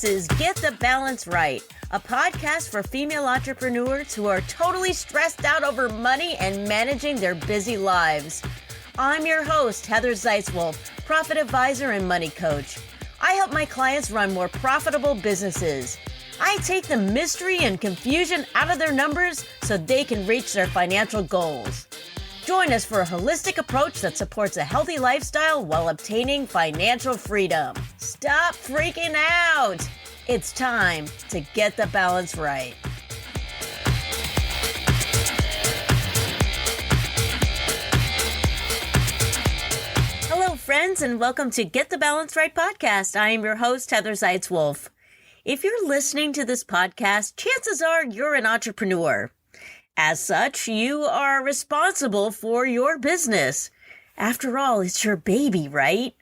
This is Get the Balance Right, a podcast for female entrepreneurs who are totally stressed out over money and managing their busy lives. I'm your host, Heather Zeitzwolf, profit advisor and money coach. I help my clients run more profitable businesses. I take the mystery and confusion out of their numbers so they can reach their financial goals. Join us for a holistic approach that supports a healthy lifestyle while obtaining financial freedom. Stop freaking out. It's time to get the balance right. Hello, friends, and welcome to Get the Balance Right podcast. I am your host, Heather Zeitzwolf. If you're listening to this podcast, chances are you're an entrepreneur. As such, you are responsible for your business. After all, it's your baby, right?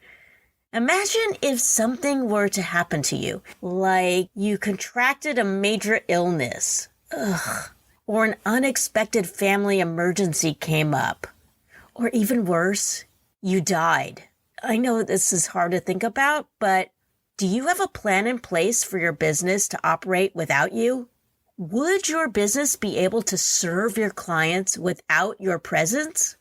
Imagine if something were to happen to you, like you contracted a major illness, or an unexpected family emergency came up, or even worse, you died. I know this is hard to think about, but do you have a plan in place for your business to operate without you? Would your business be able to serve your clients without your presence?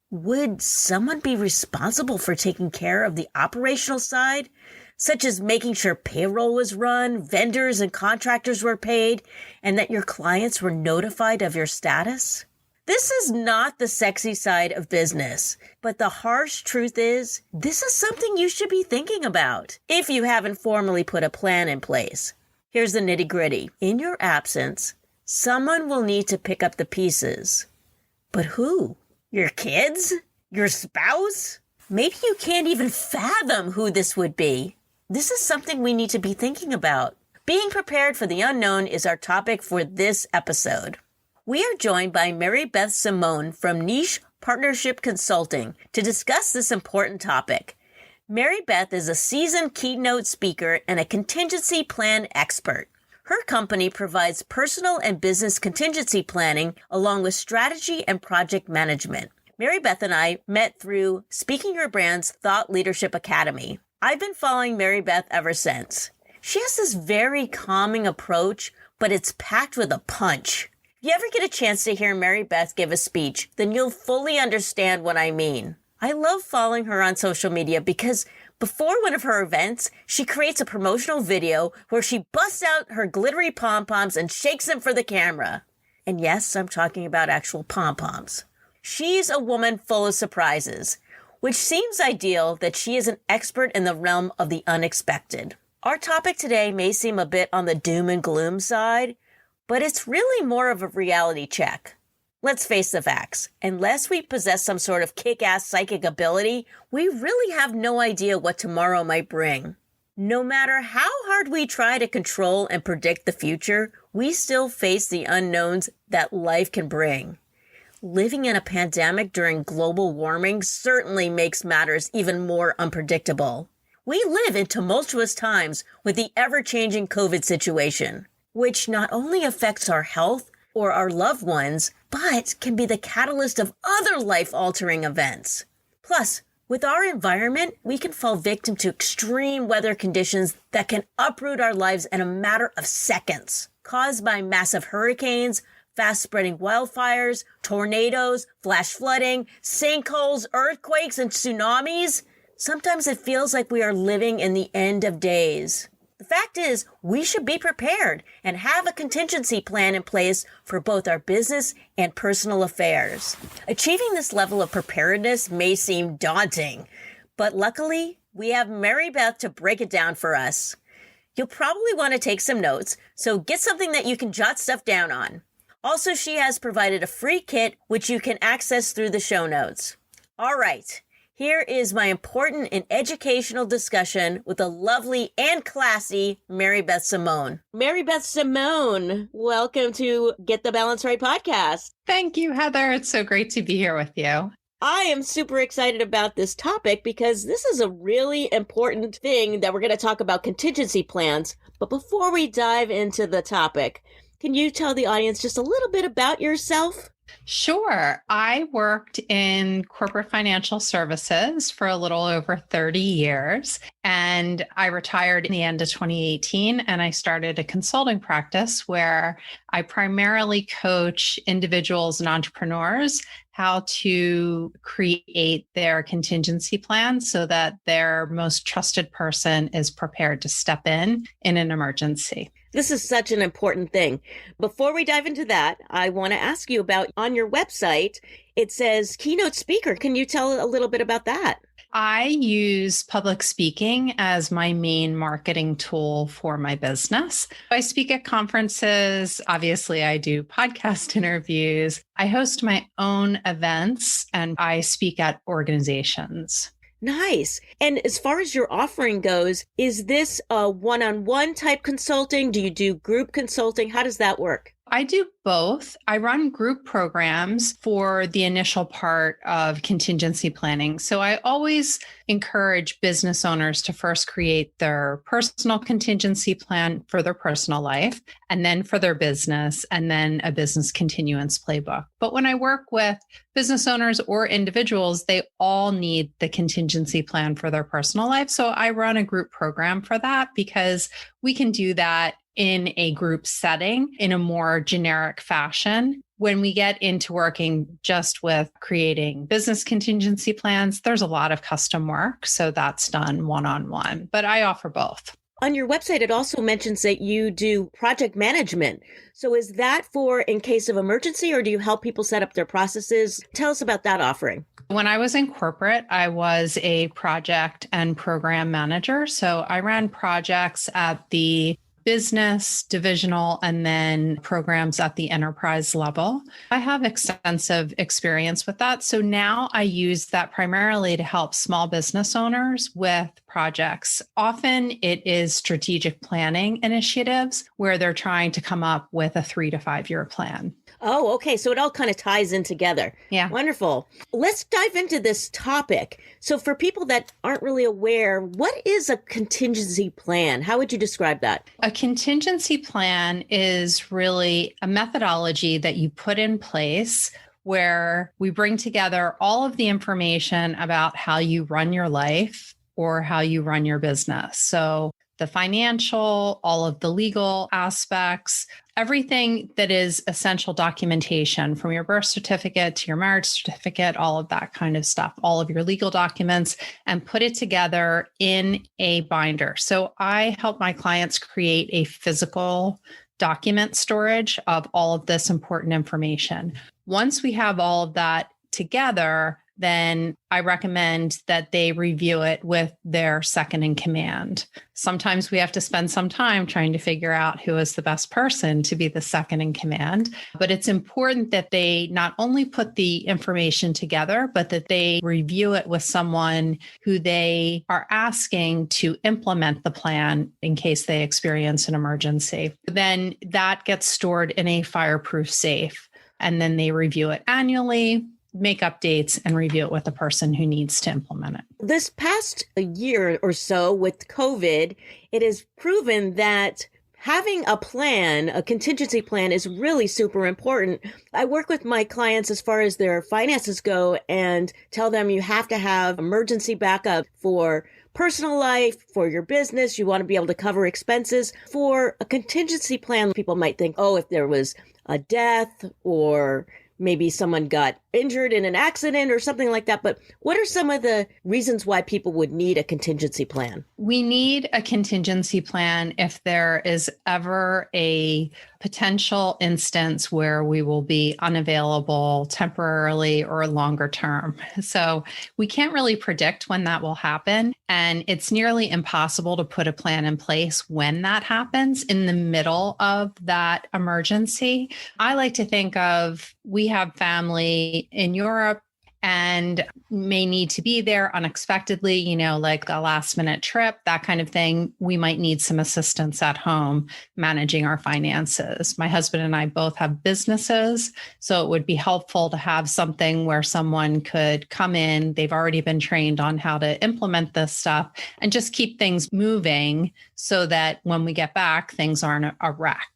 Would someone be responsible for taking care of the operational side, such as making sure payroll was run, vendors and contractors were paid, and that your clients were notified of your status? This is not the sexy side of business, but the harsh truth is, this is something you should be thinking about if you haven't formally put a plan in place. Here's the nitty-gritty. In your absence, someone will need to pick up the pieces. But who? Your kids? Your spouse? Maybe you can't even fathom who this would be. This is something we need to be thinking about. Being prepared for the unknown is our topic for this episode. We are joined by Mary Beth Simon from Niche Partnership Consulting to discuss this important topic. Mary Beth is a seasoned keynote speaker and a contingency plan expert. Her company provides personal and business contingency planning along with strategy and project management. Mary Beth and I met through Speaking Your Brand's Thought Leadership Academy. I've been following Mary Beth ever since. She has this very calming approach, but it's packed with a punch. If you ever get a chance to hear Mary Beth give a speech, then you'll fully understand what I mean. I love following her on social media because before one of her events, she creates a promotional video where she busts out her glittery pom-poms and shakes them for the camera. And yes, I'm talking about actual pom-poms. She's a woman full of surprises, which seems ideal that she is an expert in the realm of the unexpected. Our topic today may seem a bit on the doom and gloom side, but it's really more of a reality check. Let's face the facts. Unless we possess some sort of kick-ass psychic ability, we really have no idea what tomorrow might bring. No matter how hard we try to control and predict the future, we still face the unknowns that life can bring. Living in a pandemic during global warming certainly makes matters even more unpredictable. We live in tumultuous times with the ever-changing COVID situation, which not only affects our health or our loved ones, but can be the catalyst of other life-altering events. Plus, with our environment, we can fall victim to extreme weather conditions that can uproot our lives in a matter of seconds, caused by massive hurricanes, fast-spreading wildfires, tornadoes, flash flooding, sinkholes, earthquakes, and tsunamis. Sometimes it feels like we are living in the end of days. The fact is, we should be prepared and have a contingency plan in place for both our business and personal affairs. Achieving this level of preparedness may seem daunting, but luckily, we have Mary Beth to break it down for us. You'll probably want to take some notes, so get something that you can jot stuff down on. Also, she has provided a free kit, which you can access through the show notes. All right. Here is my important and educational discussion with the lovely and classy Mary Beth Simon. Mary Beth Simon, welcome to Get the Balance Right podcast. Thank you, Heather. It's so great to be here with you. I am super excited about this topic because this is a really important thing that we're going to talk about contingency plans. But before we dive into the topic, can you tell the audience just a little bit about yourself? Sure. I worked in corporate financial services for a little over 30 years, and I retired in the end of 2018, and I started a consulting practice where I primarily coach individuals and entrepreneurs how to create their contingency plan so that their most trusted person is prepared to step in an emergency. This is such an important thing. Before we dive into that, I want to ask you about on your website, it says keynote speaker. Can you tell a little bit about that? I use public speaking as my main marketing tool for my business. I speak at conferences. Obviously, I do podcast interviews. I host my own events and I speak at organizations. Nice. And as far as your offering goes, is this a one-on-one type consulting? Do you do group consulting? How does that work? I do both. I run group programs for the initial part of contingency planning. So I always encourage business owners to first create their personal contingency plan for their personal life, and then for their business, and then a business continuance playbook. But when I work with business owners or individuals, they all need the contingency plan for their personal life. So I run a group program for that because we can do that in a group setting in a more generic fashion. When we get into working just with creating business contingency plans, there's a lot of custom work. So that's done one-on-one, but I offer both. On your website, it also mentions that you do project management. So is that for in case of emergency, or do you help people set up their processes? Tell us about that offering. When I was in corporate, I was a project and program manager. So I ran projects at the business, divisional, and then programs at the enterprise level. I have extensive experience with that. So now I use that primarily to help small business owners with projects. Often it is strategic planning initiatives where they're trying to come up with a 3 to 5 year plan. Oh, okay. So it all kind of ties in together. Yeah. Wonderful. Let's dive into this topic. So for people that aren't really aware, what is a contingency plan? How would you describe that? A contingency plan is really a methodology that you put in place where we bring together all of the information about how you run your life or how you run your business. So the financial, all of the legal aspects, everything that is essential documentation from your birth certificate to your marriage certificate, all of that kind of stuff, all of your legal documents, and put it together in a binder. So I help my clients create a physical document storage of all of this important information. Once we have all of that together, then I recommend that they review it with their second in command. Sometimes we have to spend some time trying to figure out who is the best person to be the second in command. But it's important that they not only put the information together, but that they review it with someone who they are asking to implement the plan in case they experience an emergency. Then that gets stored in a fireproof safe. And then they review it annually, make updates, and review it with the person who needs to implement it. This past year or so with COVID, it has proven that having a plan, a contingency plan, is really super important. I work with my clients as far as their finances go and tell them you have to have emergency backup for personal life, for your business. You want to be able to cover expenses. For a contingency plan, people might think, oh, if there was a death or maybe someone got injured in an accident or something like that. But what are some of the reasons why people would need a contingency plan? We need a contingency plan if there is ever a potential instance where we will be unavailable temporarily or longer term. So we can't really predict when that will happen. And it's nearly impossible to put a plan in place when that happens in the middle of that emergency. I like to think of, we have family in Europe and may need to be there unexpectedly, like a last minute trip, that kind of thing. We might need some assistance at home managing our finances. My husband and I both have businesses, so it would be helpful to have something where someone could come in. They've already been trained on how to implement this stuff and just keep things moving so that when we get back, things aren't a wreck,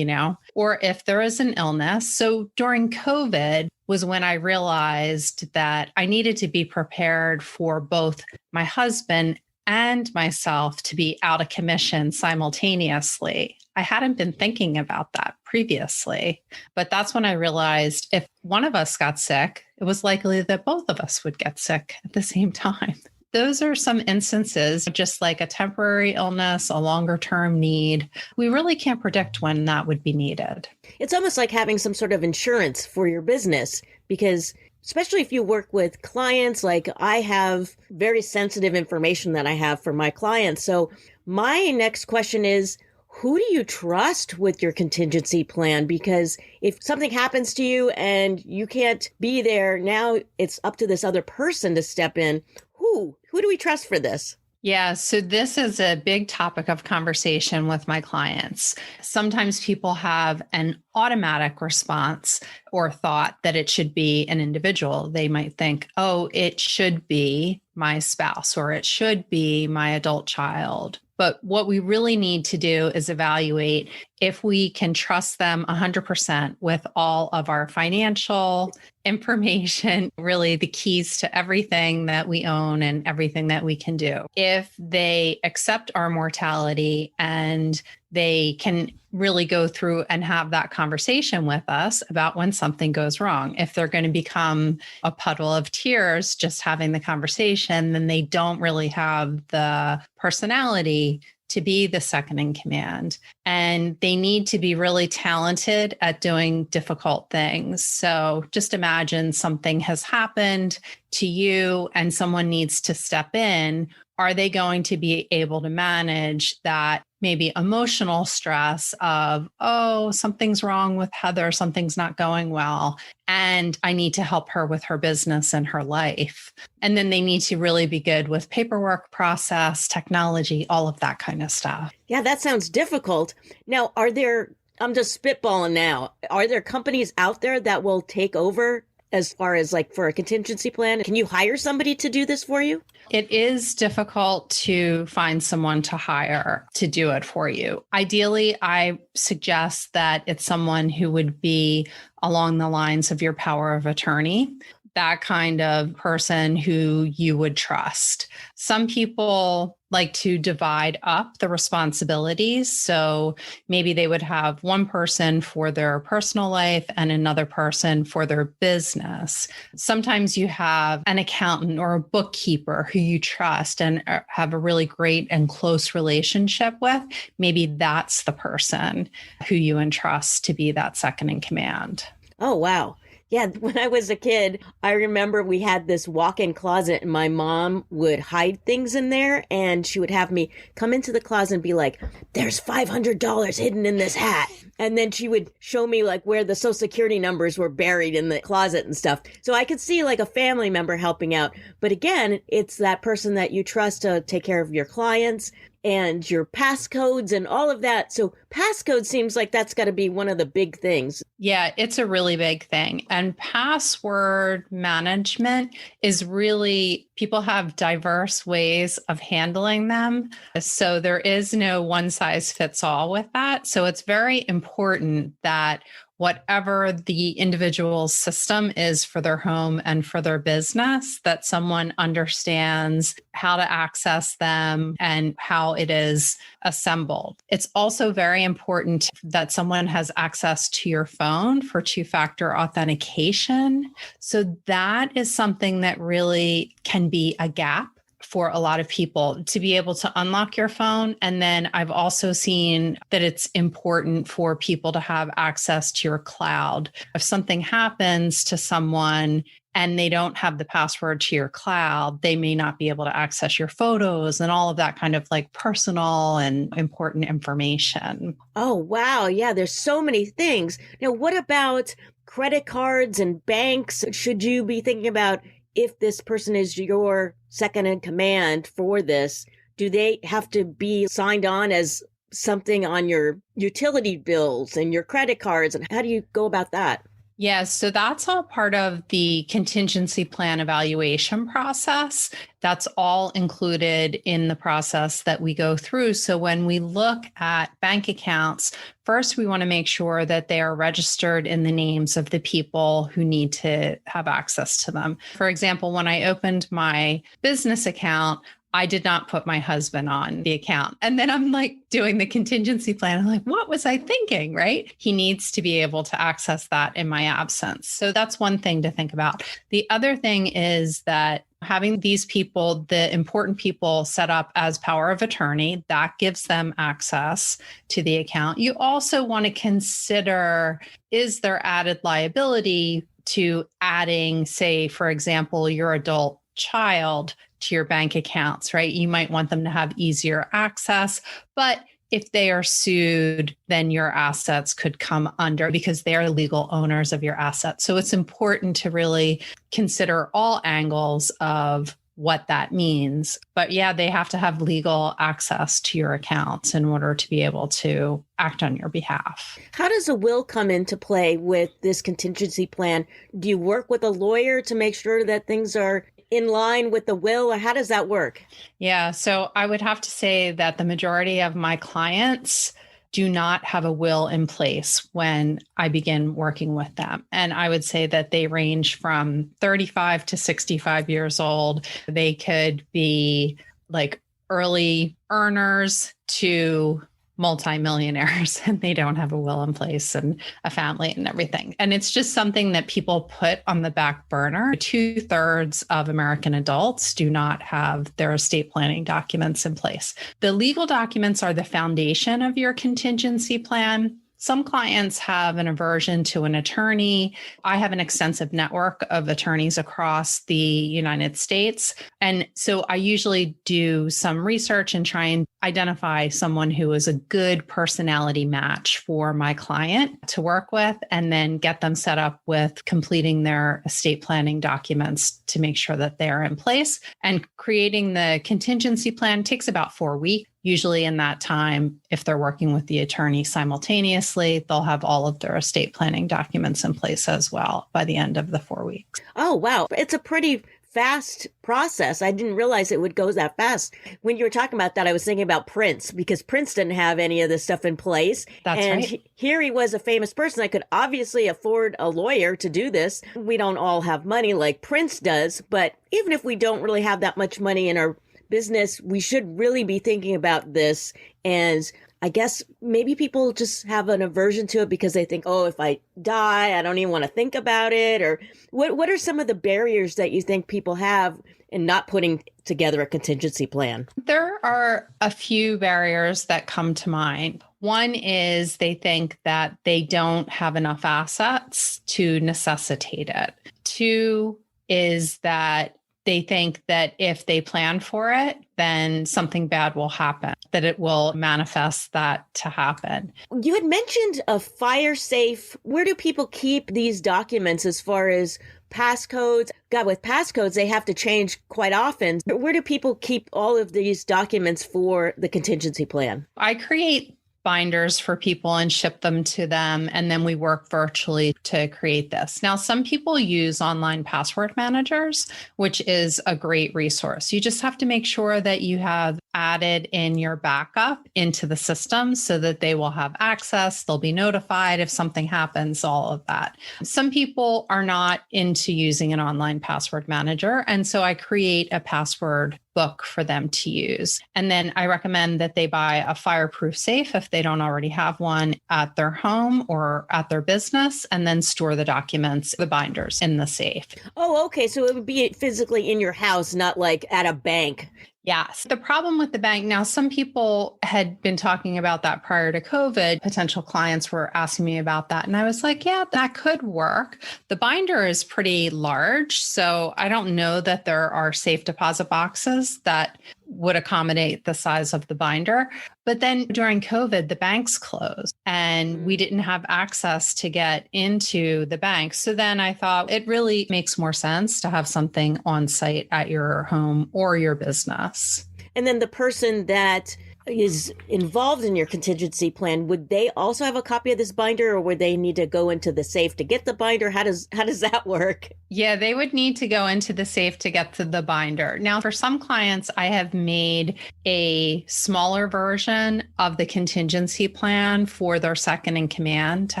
Or if there is an illness. So during COVID, was when I realized that I needed to be prepared for both my husband and myself to be out of commission simultaneously. I hadn't been thinking about that previously, but that's when I realized if one of us got sick, it was likely that both of us would get sick at the same time. Those are some instances, just like a temporary illness, a longer term need. We really can't predict when that would be needed. It's almost like having some sort of insurance for your business, because especially if you work with clients, like I have very sensitive information that I have for my clients. So my next question is, who do you trust with your contingency plan? Because if something happens to you and you can't be there, now it's up to this other person to step in. Who do we trust for this? Yeah, so this is a big topic of conversation with my clients. Sometimes people have an automatic response or thought that it should be an individual. They might think, oh, it should be my spouse or it should be my adult child. But what we really need to do is evaluate if we can trust them 100% with all of our financial information, really the keys to everything that we own and everything that we can do. If they accept our mortality and they can really go through and have that conversation with us about when something goes wrong. If they're going to become a puddle of tears just having the conversation, then they don't really have the personality to be the second in command. And they need to be really talented at doing difficult things. So just imagine something has happened to you and someone needs to step in. Are they going to be able to manage that maybe emotional stress of, oh, something's wrong with Heather, something's not going well, and I need to help her with her business and her life. And then they need to really be good with paperwork, process, technology, all of that kind of stuff. Yeah, that sounds difficult. Now, I'm just spitballing now, are there companies out there that will take over as far as like for a contingency plan? Can you hire somebody to do this for you? It is difficult to find someone to hire to do it for you. Ideally, I suggest that it's someone who would be along the lines of your power of attorney, that kind of person who you would trust. Some people like to divide up the responsibilities. So maybe they would have one person for their personal life and another person for their business. Sometimes you have an accountant or a bookkeeper who you trust and have a really great and close relationship with. Maybe that's the person who you entrust to be that second in command. Oh, wow. Yeah, when I was a kid, I remember we had this walk-in closet and my mom would hide things in there and she would have me come into the closet and be like, there's $500 hidden in this hat. And then she would show me like where the social security numbers were buried in the closet and stuff. So I could see like a family member helping out. But again, it's that person that you trust to take care of your clients and your passcodes and all of that. So passcode seems like that's got to be one of the big things. Yeah, it's a really big thing. And password management is really, people have diverse ways of handling them. So there is no one size fits all with that. So it's very important that whatever the individual's system is for their home and for their business, that someone understands how to access them and how it is assembled. It's also very important that someone has access to your phone for two-factor authentication. So that is something that really can be a gap for a lot of people to be able to unlock your phone. And then I've also seen that it's important for people to have access to your cloud. If something happens to someone and they don't have the password to your cloud, they may not be able to access your photos and all of that kind of like personal and important information. Oh, wow. Yeah, there's so many things. Now, what about credit cards and banks? Should you be thinking about if this person is your second in command for this, do they have to be signed on as something on your utility bills and your credit cards? And how do you go about that? Yes, so that's all part of the contingency plan evaluation process. That's all included in the process that we go through. So when we look at bank accounts, first we want to make sure that they are registered in the names of the people who need to have access to them. For example, when I opened my business account, I did not put my husband on the account. And then I'm like doing the contingency plan. I'm like, what was I thinking, right? He needs to be able to access that in my absence. So that's one thing to think about. The other thing is that having these people, the important people, set up as power of attorney, that gives them access to the account. You also want to consider, is there added liability to adding, say, for example, your adult child to your bank accounts, right? You might want them to have easier access, but if they are sued, then your assets could come under because they are legal owners of your assets. So it's important to really consider all angles of what that means. But yeah, they have to have legal access to your accounts in order to be able to act on your behalf. How does a will come into play with this contingency plan? Do you work with a lawyer to make sure that things are in line with the will, or how does that work? Yeah, so I would have to say that the majority of my clients do not have a will in place when I begin working with them. And I would say that they range from 35 to 65 years old. They could be like early earners to multimillionaires, and they don't have a will in place and a family and everything. And it's just something that people put on the back burner. 2/3 of American adults do not have their estate planning documents in place. The legal documents are the foundation of your contingency plan. Some clients have an aversion to an attorney. I have an extensive network of attorneys across the United States. And so I usually do some research and try and identify someone who is a good personality match for my client to work with, and then get them set up with completing their estate planning documents to make sure that they are in place. And creating the contingency plan takes about 4 weeks. Usually in that time, if they're working with the attorney simultaneously, they'll have all of their estate planning documents in place as well by the end of the 4 weeks. Oh, wow. It's a pretty fast process. I didn't realize it would go that fast. When you were talking about that, I was thinking about Prince, because Prince didn't have any of this stuff in place. That's right. Here he was a famous person. I could obviously afford a lawyer to do this. We don't all have money like Prince does, but even if we don't really have that much money in our business, we should really be thinking about this. And I guess maybe people just have an aversion to it because they think, oh, if I die, I don't even want to think about it. Or what are some of the barriers that you think people have in not putting together a contingency plan? There are a few barriers that come to mind. One is they think that they don't have enough assets to necessitate it. Two is that they think that if they plan for it, then something bad will happen, that it will manifest that to happen. You had mentioned a fire safe. Where do people keep these documents as far as passcodes? God, with passcodes, they have to change quite often. Where do people keep all of these documents for the contingency plan? I create binders for people and ship them to them. And then we work virtually to create this. Now, some people use online password managers, which is a great resource. You just have to make sure that you have added in your backup into the system so that they will have access. They'll be notified if something happens, all of that. Some people are not into using an online password manager. And so I create a password book for them to use. And then I recommend that they buy a fireproof safe if they don't already have one at their home or at their business, and then store the documents, the binders, in the safe. Oh, okay. So it would be physically in your house, not like at a bank. Yes. The problem with the bank now, some people had been talking about that prior to COVID. Potential clients were asking me about that. And I was like, yeah, that could work. The binder is pretty large. So I don't know that there are safe deposit boxes that would accommodate the size of the binder. But then during COVID, the banks closed and we didn't have access to get into the bank. So then I thought it really makes more sense to have something on site at your home or your business. And then the person that is involved in your contingency plan, would they also have a copy of this binder, or would they need to go into the safe to get the binder? How does that work? Yeah, they would need to go into the safe to get to the binder. Now, for some clients, I have made a smaller version of the contingency plan for their second in command to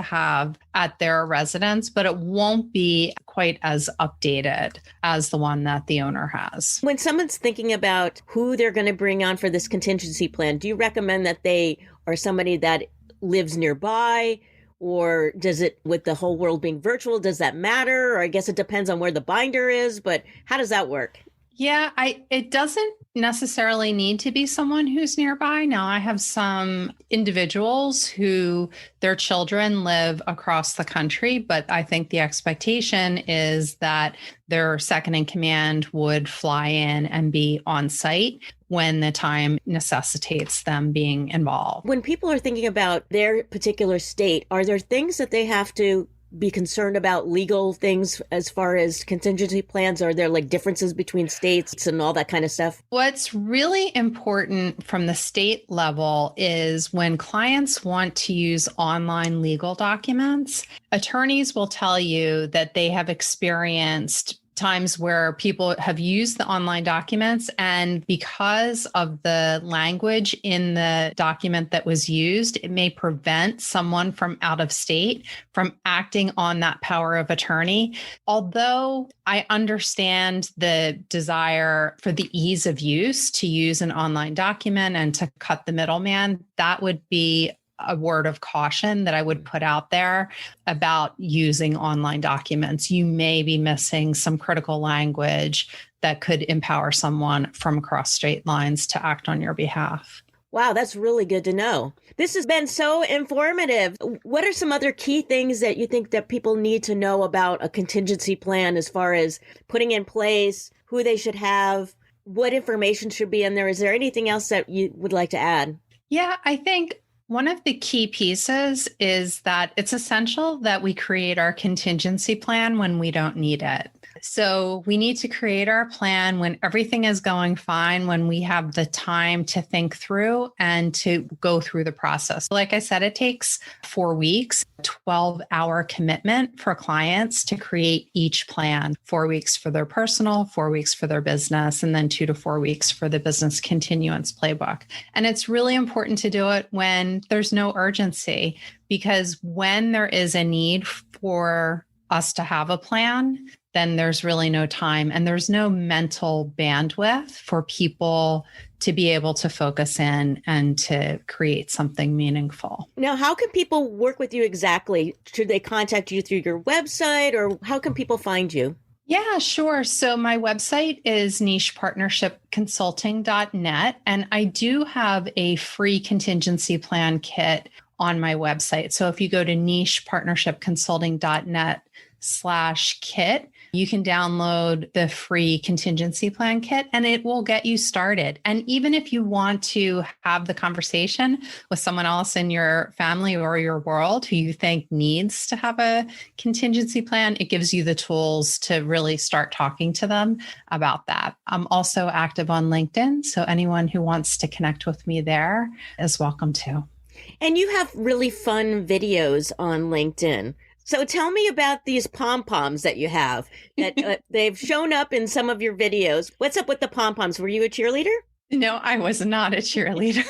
have at their residence, but it won't be quite as updated as the one that the owner has. When someone's thinking about who they're going to bring on for this contingency plan, do you recommend that they are somebody that lives nearby? Or does it, with the whole world being virtual, does that matter? Or I guess it depends on where the binder is, but how does that work? Yeah, it doesn't necessarily need to be someone who's nearby. Now, I have some individuals who their children live across the country, but I think the expectation is that their second in command would fly in and be on site when the time necessitates them being involved. When people are thinking about their particular state, are there things that they have to be concerned about, legal things as far as contingency plans? Are there like differences between states and all that kind of stuff? What's really important from the state level is when clients want to use online legal documents, attorneys will tell you that they have experienced times where people have used the online documents, and because of the language in the document that was used, it may prevent someone from out of state from acting on that power of attorney. Although I understand the desire for the ease of use to use an online document and to cut the middleman, that would be a word of caution that I would put out there about using online documents. You may be missing some critical language that could empower someone from across state lines to act on your behalf. Wow, that's really good to know. This has been so informative. What are some other key things that you think that people need to know about a contingency plan as far as putting in place, who they should have, what information should be in there? Is there anything else that you would like to add? Yeah, I think one of the key pieces is that it's essential that we create our contingency plan when we don't need it. So we need to create our plan when everything is going fine, when we have the time to think through and to go through the process. Like I said, it takes 4 weeks, 12-hour commitment for clients to create each plan. 4 weeks for their personal, 4 weeks for their business, and then 2 to 4 weeks for the business continuance playbook. And it's really important to do it when there's no urgency, because when there is a need for us to have a plan, then there's really no time and there's no mental bandwidth for people to be able to focus in and to create something meaningful. Now, how can people work with you exactly? Should they contact you through your website, or how can people find you? Yeah, sure. So my website is nichepartnershipconsulting.net, and I do have a free contingency plan kit on my website. So if you go to nichepartnershipconsulting.net/kit, you can download the free contingency plan kit and it will get you started. And even if you want to have the conversation with someone else in your family or your world who you think needs to have a contingency plan, it gives you the tools to really start talking to them about that. I'm also active on LinkedIn, so anyone who wants to connect with me there is welcome to. And you have really fun videos on LinkedIn. So tell me about these pom-poms that you have that they've shown up in some of your videos. What's up with the pom-poms? Were you a cheerleader? No, I was not a cheerleader.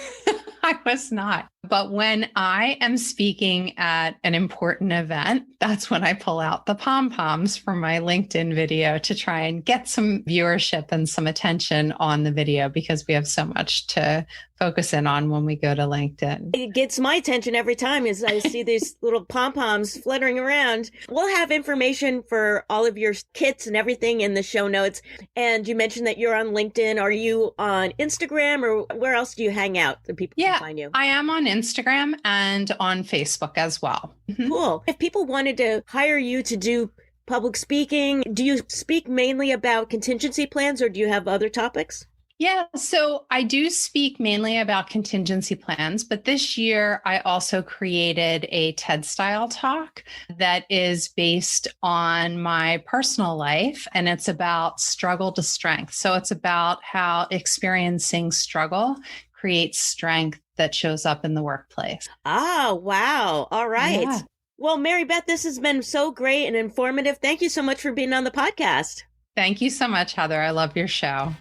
I was not. But when I am speaking at an important event, that's when I pull out the pom-poms from my LinkedIn video to try and get some viewership and some attention on the video, because we have so much to focus in on when we go to LinkedIn. It gets my attention every time as I see these little pom-poms fluttering around. We'll have information for all of your kits and everything in the show notes. And you mentioned that you're on LinkedIn. Are you on Instagram, or where else do you hang out that people can find you? I am on Instagram and on Facebook as well. Cool. If people wanted to hire you to do public speaking, do you speak mainly about contingency plans, or do you have other topics? Yeah, so I do speak mainly about contingency plans, but this year I also created a TED style talk that is based on my personal life, and it's about struggle to strength. So it's about how experiencing struggle creates strength that shows up in the workplace. Ah, wow. All right. Yeah. Well, Mary Beth, this has been so great and informative. Thank you so much for being on the podcast. Thank you so much, Heather. I love your show.